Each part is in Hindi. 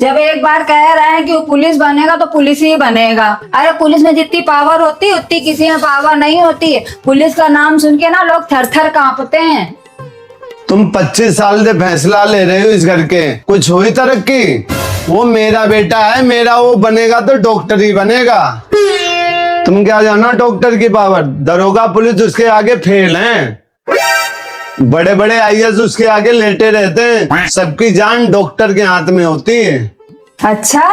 जब एक बार कह रहे हैं कि वो पुलिस बनेगा तो पुलिस ही बनेगा। अरे पुलिस में जितनी पावर होती है उतनी किसी में पावर नहीं होती है। पुलिस का नाम सुन के ना लोग थर थर कांपते हैं। तुम 25 साल से फैसला ले रहे हो इस घर के, कुछ हुई तरक्की? वो मेरा बेटा है, मेरा वो बनेगा तो डॉक्टर ही बनेगा। तुम क्या जानो डॉक्टर की पावर? दरोगा पुलिस उसके आगे फेल हैं। बड़े बड़े आईएएस उसके आगे लेटे रहते हैं। सबकी जान डॉक्टर के हाथ में होती है। अच्छा,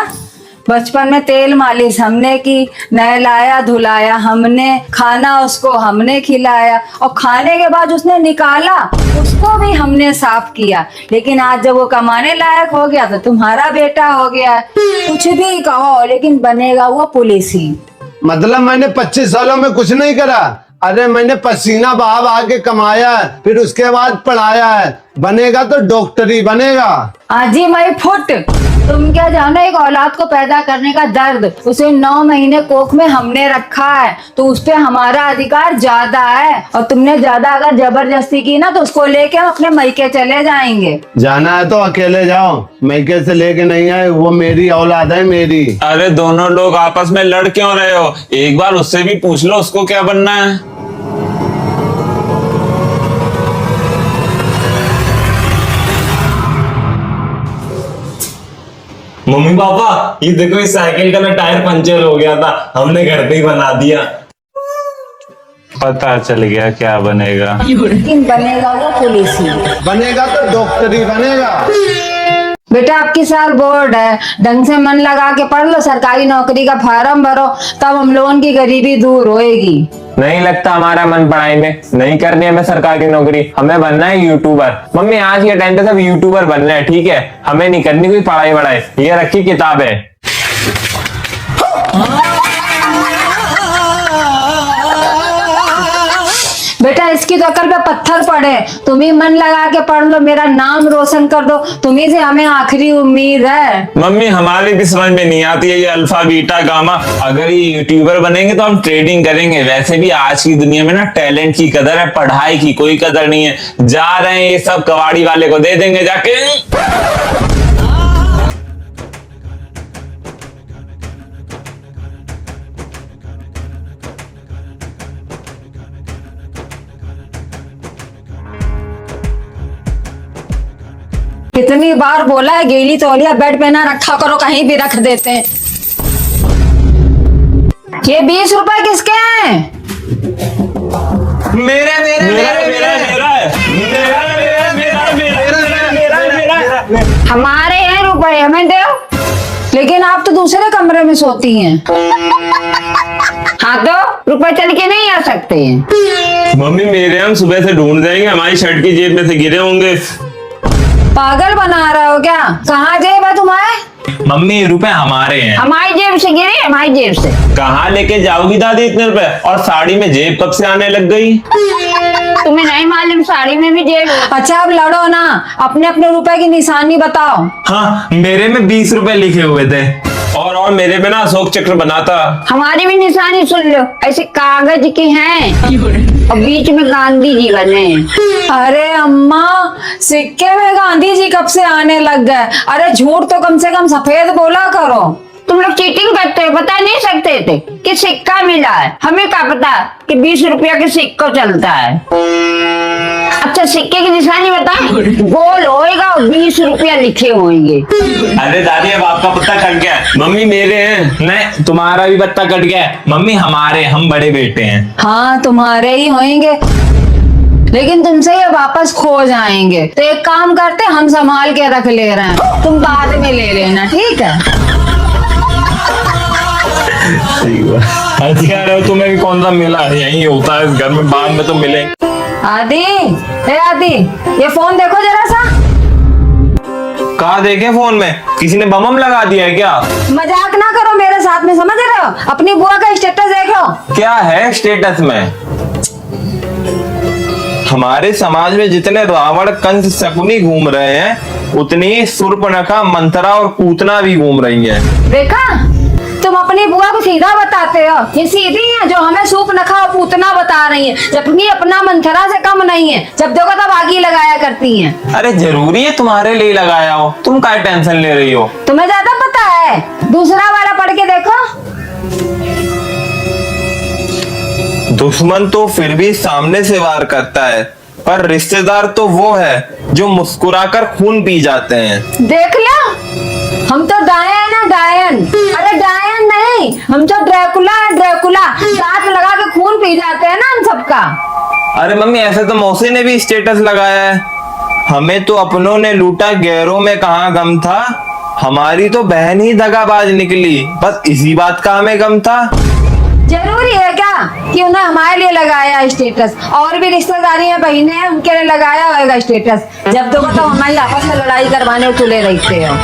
बचपन में तेल मालिश हमने की, नहलाया धुलाया हमने, खाना उसको हमने खिलाया और खाने के बाद उसने निकाला उसको भी हमने साफ किया। लेकिन आज जब वो कमाने लायक हो गया तो तुम्हारा बेटा हो गया। कुछ भी कहो लेकिन बनेगा वो पुलिस ही। मतलब मैंने 25 सालों में कुछ नहीं करा? अरे मैंने पसीना बहा बहा के कमाया है, फिर उसके बाद पढ़ाया है। बनेगा तो डॉक्टर ही बनेगा। आजी मई फुट, तुम क्या जानो एक औलाद को पैदा करने का दर्द। उसे 9 महीने कोख में हमने रखा है तो उस पे हमारा अधिकार ज्यादा है। और तुमने ज्यादा अगर जबरदस्ती की ना तो उसको लेके हम अपने मैके चले जाएंगे। जाना है तो अकेले जाओ, मैके से लेके नहीं आए। वो मेरी औलाद है, मेरी। अरे दोनों लोग आपस में लड़ क्यों रहे हो? एक बार उससे भी पूछ लो उसको क्या बनना है। मम्मी पापा ये देखो, इस साइकिल का ना टायर पंचर हो गया था, हमने घर पे ही बना दिया। पता चल गया क्या बनेगा। लेकिन बनेगा वो पुलिस ही। बनेगा तो डॉक्टर ही बनेगा। बेटा आपकी साल बोर्ड है, ढंग से मन लगा के पढ़ लो, सरकारी नौकरी का फार्म भरो, तब हम लोगों की गरीबी दूर होएगी। नहीं लगता हमारा मन पढ़ाई में, नहीं करनी हमें सरकारी नौकरी, हमें बनना है यूट्यूबर। मम्मी आज के टाइम पे सब यूट्यूबर बनना है, ठीक है? हमें नहीं करनी कोई पढ़ाई वढ़ाई। ये रखी किताब है। बेटा इसकी तो अकल पे पत्थर पड़े। तुम ही मन लगा के पढ़ लो, मेरा नाम रोशन कर दो, तुम्ही से हमें आखिरी उम्मीद है। मम्मी हमारी भी समझ में नहीं आती है ये अल्फा बीटा गामा। अगर ये यूट्यूबर बनेंगे तो हम ट्रेडिंग करेंगे। वैसे भी आज की दुनिया में ना टैलेंट की कदर है, पढ़ाई की कोई कदर नहीं है। जा रहे हैं ये सब कबाड़ी वाले को दे देंगे जाके। कितनी बार बोला है गीली तौलिया बेड पे ना रखा करो, कहीं भी रख देते हैं। ये 20 रुपए किसके हैं? मेरे मेरे मेरे हमारे हैं रुपए, हमें दो। लेकिन आप तो दूसरे कमरे में सोती हैं। हाँ तो रुपए चल के नहीं आ सकते हैं। मम्मी मेरे हम सुबह से ढूंढ जाएंगे, हमारी शर्ट की जेब में से गिरे होंगे। पागल बना रहे हो क्या? कहाँ जेब है तुम्हारे? मम्मी रुपए हमारे हैं। हमारी जेब से गिरे? हमारी जेब से कहाँ लेके जाओगी दादी इतने रुपए? और साड़ी में जेब कब से आने लग गई? तुम्हें नहीं मालूम साड़ी में भी जेब? अच्छा अब लड़ो ना, अपने अपने रुपए की निशानी बताओ। हाँ मेरे में 20 रुपए लिखे हुए थे और मेरे में ना अशोक चक्र बना था। हमारी भी निशानी सुन लो, ऐसे कागज की हैं और बीच में गांधी जी बने। अरे अम्मा सिक्के में गांधी जी कब से आने लग गए? अरे झूठ तो कम से कम सफेद बोला करो। तुम लोग चीटिंग करते हो, बता नहीं सकते थे कि सिक्का मिला है? हमें क्या पता कि 20 रुपया के सिक्का चलता है। अच्छा सिक्के की निशानी बता। गोल होएगा और 20 रुपया लिखे होंगे। अरे दादी अब आपका पत्ता कट गया। मम्मी मेरे हैं। नहीं तुम्हारा भी पत्ता कट गया। मम्मी हमारे, हम बड़े बेटे हैं। हाँ तुम्हारे ही होंगे, लेकिन तुमसे ये वापस खो जाएंगे। तो एक काम करते, हम संभाल के रख ले रहे हैं, तुम बाद में ले लेना, ठीक है? अच्छा रहो, तुम्हें भी कौन सा मिला? यही होता है इस घर में, बाद में तो मिले। आदि, हे आदि, ये फोन देखो जरा सा। कहाँ देखे फोन में? किसी ने बम लगा दिया है क्या? मजाक ना करो मेरे साथ में, समझ रहे हो? अपनी बुआ का स्टेटस देखो। क्या है स्टेटस में? हमारे समाज में जितने रावण कंस शकुनी घूम रहे हैं उतनी शूर्पणखा मंथरा और पूतना भी घूम रही है। देखा, तुम अपनी बुआ को सीधा बताते हो? ये सीधी है जो हमें सूप न खाओ पूतना बता रही है, जबकि अपना मंथरा से कम नहीं है। जब देखो तब आग ही लगाया करती हैं। अरे जरूरी है तुम्हारे लिए लगाया हो, तुम क्या टेंशन ले रही हो? तुम्हें ज्यादा पता है, दूसरा वाला पढ़ के देखो। दुश्मन तो फिर भी सामने से वार करता है, पर रिश्तेदार तो वो है जो मुस्कुराकर खून पी जाते हैं। देख लो, हम तो डायन है, डायन। अरे डायन नहीं, हम तो ड्रैकुला है, ड्रैकुला। दांत लगा के खून पी जाते हैं ना हम सबका। अरे मम्मी, ऐसे तो मौसी ने भी स्टेटस लगाया है, हमें तो अपनों ने लूटा, गैरों में कहाँ गम था, हमारी तो बहन ही दगाबाज निकली, बस इसी बात का हमें गम था। जरूरी है क्या कि उन्हें हमारे लिए लगाया स्टेटस? और भी रिश्तेदारी है, बहनें हैं, उनके लिए लगाया होगा स्टेटस। जब देखो तो हमारी आपस में लड़ाई करवाने तुले रहते हो।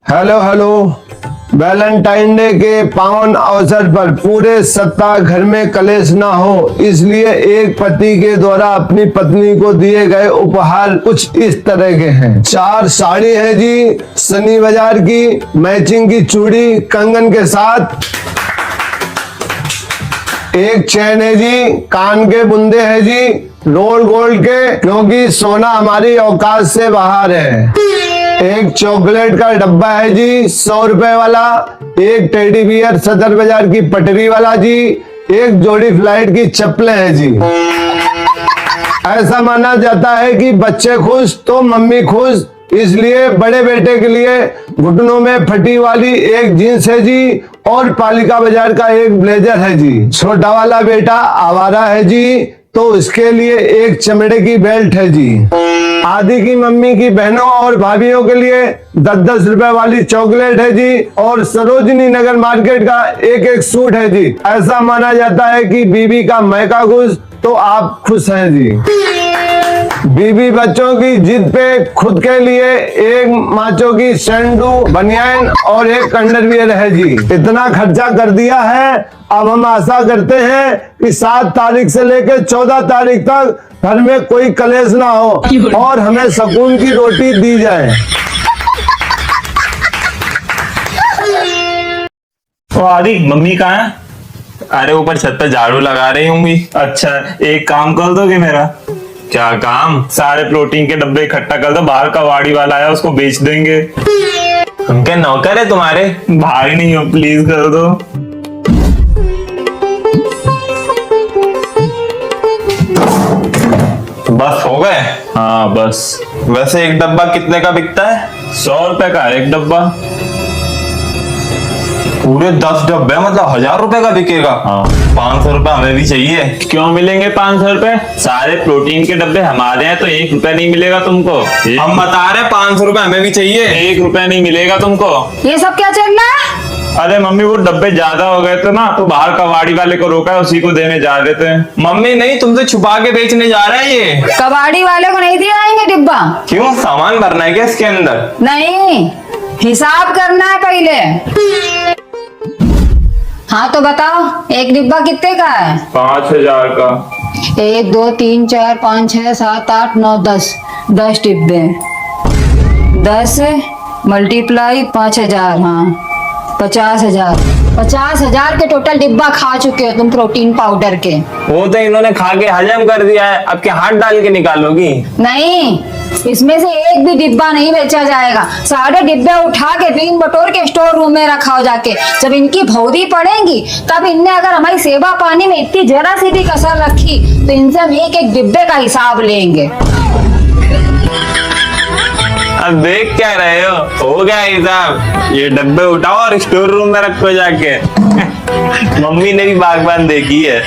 हेलो हेलो, वैलेंटाइन डे के पावन अवसर पर पूरे सप्ताह घर में कलेश ना हो, इसलिए एक पति के द्वारा अपनी पत्नी को दिए गए उपहार कुछ इस तरह के हैं। 4 साड़ी है जी, सनी बाजार की, मैचिंग की चूड़ी कंगन के साथ। एक चैन है जी, कान के बुंदे है जी, रोल गोल्ड के, क्योंकि सोना हमारी औकात से बाहर है। एक चॉकलेट का डब्बा है जी, 100 रुपए वाला। एक टेडी बियर सदर बाजार की पटरी वाला जी। एक जोड़ी फ्लाइट की चप्पलें हैं जी। ऐसा माना जाता है कि बच्चे खुश तो मम्मी खुश, इसलिए बड़े बेटे के लिए घुटनों में फटी वाली एक जींस है जी, और पालिका बाजार का एक ब्लेजर है जी। छोटा वाला बेटा आवारा है जी, तो इसके लिए एक चमड़े की बेल्ट है जी। आदि की मम्मी की बहनों और भाभीियों के लिए 10-10 रुपए वाली चॉकलेट है जी, और सरोजनी नगर मार्केट का एक सूट है जी। ऐसा माना जाता है कि बीबी का मैका खुश तो आप खुश हैं जी। बीबी बच्चों की जिद पे खुद के लिए एक माचो की सैंडू बनियान और एक अंडरवियर है जी। इतना खर्चा कर दिया है, अब हम आशा करते हैं कि 7 तारीख से लेकर 14 तारीख तक घर में कोई कलेश ना हो और हमें सुकून की रोटी दी जाए। तो आदि मम्मी कहाँ है? अरे ऊपर छत पे झाड़ू लगा रही होंगी। अच्छा, एक काम कर दोगे मेरा? क्या काम? सारे प्रोटीन के डब्बे इकट्ठा कर दो, बाहर का वाड़ी वाला आया उसको बेच देंगे। हम क्या नौकर है तुम्हारे? भाई नहीं हो, प्लीज कर दो। बस हो गए? हाँ बस। वैसे एक डब्बा कितने का बिकता है? 100 रुपए का एक डब्बा। पूरे 10 डब्बे, मतलब 1000 रुपए का बिकेगा। हाँ। 500 रुपए हमें भी चाहिए। क्यों मिलेंगे 500 रुपए? सारे प्रोटीन के डब्बे हमारे हैं, तो 1 रुपया नहीं मिलेगा तुमको। हम बता रहे 500 रुपए हमें भी चाहिए। 1 रुपया नहीं मिलेगा तुमको। ये सब क्या चल रहा है? अरे मम्मी, वो डब्बे ज्यादा हो गए थे ना, तो बाहर कबाड़ी वाले को रोका है, उसी को देने जा रहे थे। मम्मी नहीं, तुमसे छुपा के बेचने जा रहे हैं ये। कबाड़ी वाले को नहीं दिया जाएंगे डिब्बा? क्यों, सामान भरना है क्या इसके अंदर? नहीं, हिसाब करना है पहले। हाँ तो बताओ, एक डिब्बा कितने का है? 5000 का। 1 2 3 4 5 6 7 8 9 10 डिब्बे। 10 मल्टीप्लाई 5000, हाँ 50,000। 50,000 के टोटल डिब्बा खा चुके हो तुम प्रोटीन पाउडर के। वो तो इन्होंने खा के हजम कर दिया है, अब क्या हाथ डाल के निकालोगी? नहीं, इसमें से एक भी डिब्बा नहीं बेचा जाएगा। सारे डिब्बे उठा के बीन बटोर के स्टोर रूम में रखा हो जाके। जब इनकी भौरी पड़ेगी तब इनने अगर हमारी सेवा पानी में इतनी जरा सी भी कसर रखी तो इनसे हम एक डिब्बे का हिसाब लेंगे। अब देख क्या रहे हो गया हिसाब। ये डब्बे उठाओ और स्टोर रूम में रखो जाके। मम्मी ने भी बागबान देखी है।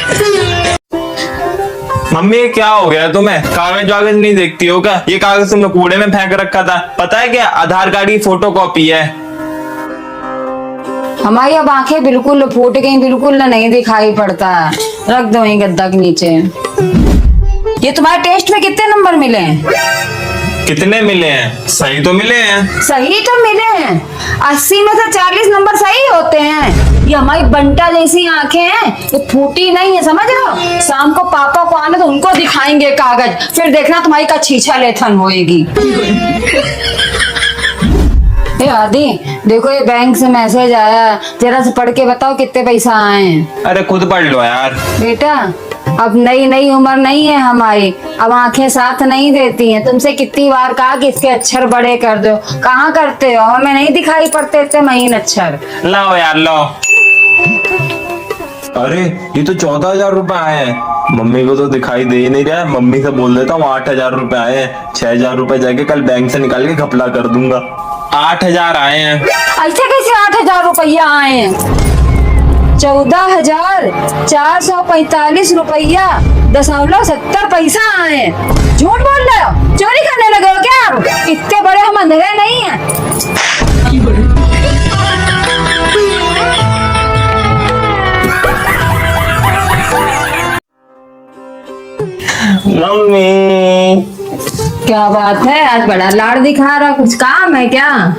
मम्मी ये क्या हो गया तुम्हें? कागज वागज नहीं देखती हो क्या? ये कागज तुमने कूड़े में फेंक रखा था, पता है क्या? आधार कार्ड की फोटोकॉपी है। हमारी अब आंखें बिल्कुल फूट गई, बिल्कुल नहीं दिखाई पड़ता है। रख दो वहीं गद्दा के नीचे। ये तुम्हारे टेस्ट में कितने नंबर मिले हैं? कितने मिले हैं? सही तो मिले हैं। सही तो मिले हैं, 80 में से 40 नंबर सही होते हैं। ये हमारी बंटा जैसी आंखें हैं, ये फूटी नहीं है, समझ रहे हो? शाम को पापा को आने तो उनको दिखाएंगे कागज, फिर देखना तुम्हारी का छीछा लेथन होएगी। ए आदि, देखो ये बैंक से मैसेज आया है, जरा से पढ़ के बताओ कितने पैसा आए हैं। अरे खुद पढ़ लो यार। बेटा अब नई नई उम्र नहीं है हमारी, अब आंखें साथ नहीं देती हैं। तुमसे कितनी बार कहा कि इसके अक्षर बड़े कर दो, कहाँ करते हो? हमें नहीं दिखाई पड़ते इतने महीन अक्षर। लाओ यार लाओ। अरे ये तो 14,000 रुपए आए हैं। मम्मी को तो दिखाई दे ही नहीं रहा है। मम्मी से बोल देता हूँ 8,000 रुपए आए हैं। 6,000 रुपए जाके कल बैंक से निकाल के घपला कर दूंगा। 8,000 आए हैं। ऐसे कैसे 8,000 रुपया आए हैं? 14,445 रुपया 0.70 पैसा आए हैं। झूठ बोल रहे हो? चोरी करने लगे हो क्या आप? इतने बड़े हम अंधेरे नहीं हैं। मम्मी क्या बात है, आज बड़ा लाड़ दिखा रहा, कुछ काम है क्या?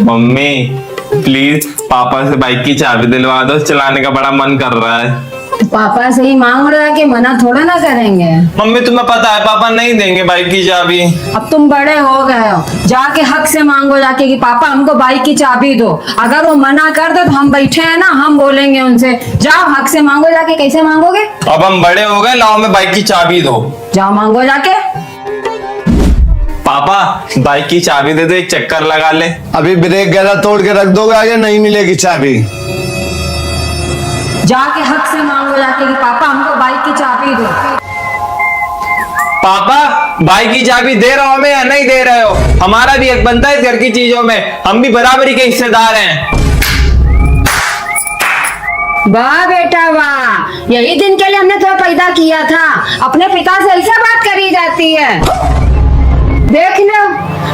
मम्मी प्लीज पापा से बाइक की चाबी दिलवा दो, चलाने का बड़ा मन कर रहा है। तो पापा से ही मांग रहा कि मना थोड़ा ना करेंगे। मम्मी तुम्हें पता है पापा नहीं देंगे बाइक की चाबी। अब तुम बड़े हो गए हो, जाके हक से मांगो जाके कि पापा हमको बाइक की चाबी दो। अगर वो मना कर दो तो हम बैठे हैं ना, हम बोलेंगे उनसे। जाओ हक से मांगो जाके। कैसे मांगोगे? अब हम बड़े हो गए, लाओ मैं बाइक की चाबी दो। जाओ मांगो जाके। पापा बाइक की चाबी दे दो, एक चक्कर लगा ले। अभी ब्रेक वगैरह तोड़ के रख दोगे, आगे नहीं मिलेगी चाबी। जाके हक से मांगो जाके कि पापा हमको बाइक की चाबी दो। पापा बाइक की चाबी दे रहा हूं मैं या नहीं दे रहे हो? हमारा भी हक बनता है इस घर की चीजों में, हम भी बराबरी के हिस्सेदार हैं। वाह बेटा वाह, यही दिन के लिए हमने तुम्हें पैदा किया था। अपने पिता से ऐसा बात करी जाती है। देख लो,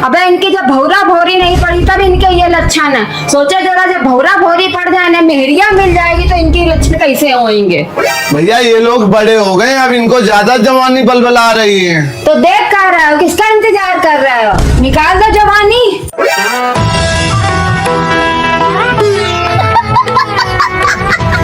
अबे इनकी जब भौरा भौरी नहीं पड़ी तब इनके ये लक्षण है। सोचे जरा जब भौरा भौरी पड़ जाए ना, मेहरिया मिल जाएगी तो इनके लक्षण कैसे होंगे? भैया ये लोग बड़े हो गए, अब इनको ज्यादा जवानी बलबला रही है। तो देख कर रहे हो, किसका इंतजार कर रहे हो? निकाल दो जवानी।